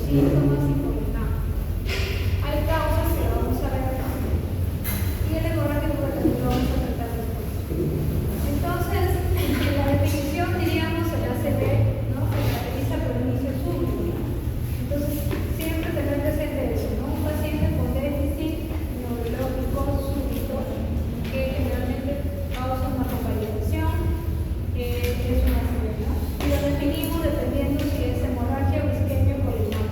síntomas y por el NAP. Hay causas que vamos a ver acá. Y el hemorragia tuberosa lo vamos a tratar después. Entonces, la definición, diríamos, el ACV, ¿no? Se caracteriza por inicio súbito. Entonces, siempre tener presente eso, ¿no? Un paciente con déficit neurológico súbito que generalmente causa una convalidación, es una ACV, ¿no? Y lo definimos dependiendo si es hemorragia o isquemia por el NAP.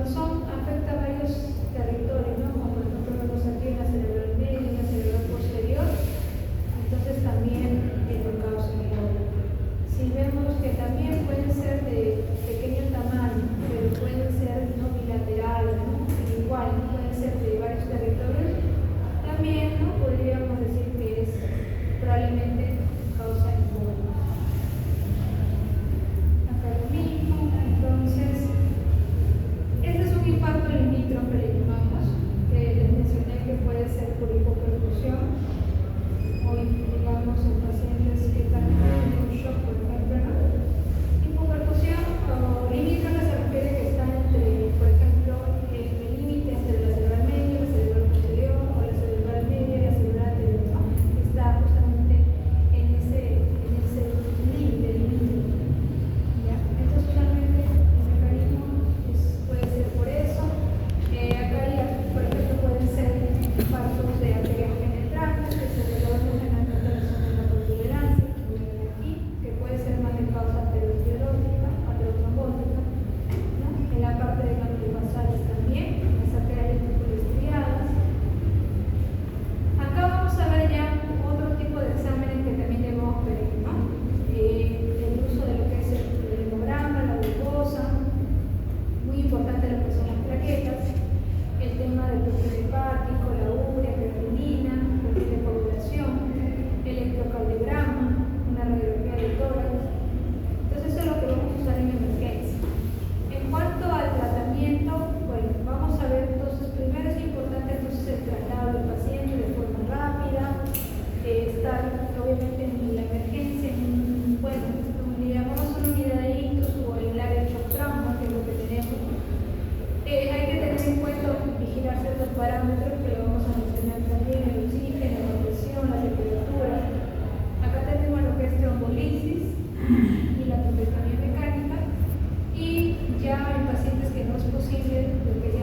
corazón afecta a varios territorios, ¿no? Como por ejemplo vemos aquí en la cerebral media, en la cerebral posterior, entonces también lo causa el corazón. Si vemos que también pueden ser de pequeño tamaño, pero pueden ser no bilaterales, ¿no? Igual, pueden ser de varios territorios, también ¿no? podríamos decir que es probablemente causa el corazón. Acá lo mismo, entonces, este es un infarto in vitro que le llamamos, que les mencioné que puede ser por hipoperfusión o digamos en pacientes que también tienen un shock, por ejemplo, ¿no? Hipoperfusión o limítrofe se refiere que está entre, por ejemplo, el límite entre la cerebral media, la cerebral posterior o la cerebral media y la cerebral anterior, ¿no? Está justamente en ese límite. ¿Ya? Entonces, usualmente el mecanismo puede ser por eso. Acá ya, por ejemplo, pueden ser infartos de arterias penetrantes que se desarrollan generalmente en la zona de la protuberancia, aquí, que puede ser más de causa aterosclerótica, aterotrombótica, ¿no? En la parte de ganglios basales también, las arterias estriadas. Acá vamos a ver ya otro tipo de exámenes que también debemos pedir, ¿no? El uso de lo que es el hemograma, la glucosa, muy importante en las personas plaquetas, el tema del perfil hepático, la urea, creatinina, perfil de coagulación, electrocardiograma, una radiografía de tórax. Entonces eso es lo que vamos a usar en emergencia. En cuanto al tratamiento, bueno, vamos a ver entonces, primero es importante entonces el traslado del paciente de forma rápida, estar obviamente en la emergencia, bueno, como le llamamos una unidad de ictus o el área de shock trauma, que es lo que tenemos. Hay que tener en cuenta vigilar ciertos parámetros que lo vamos a mencionar también, el oxígeno, la presión, la temperatura. Acá tenemos lo que es trombolisis y la trombectomía mecánica, y ya en pacientes que no es posible lo que es